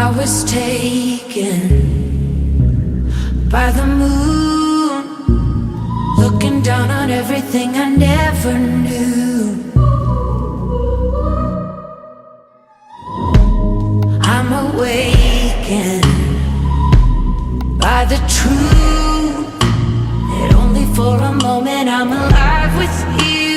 I was taken by the moon, looking down on everything I never knew. I'm awakened by the truth that only for a moment I'm alive with you.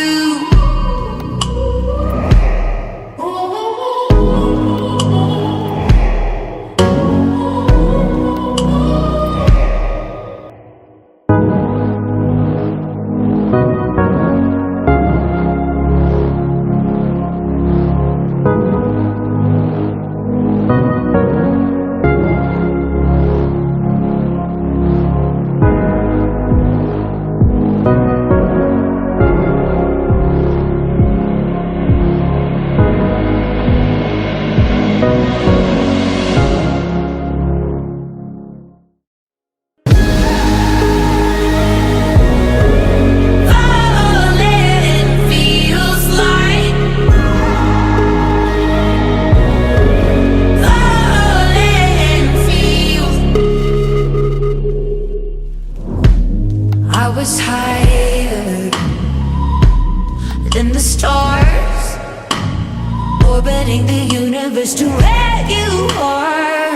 I was higher than the stars, orbiting the universe to where you are.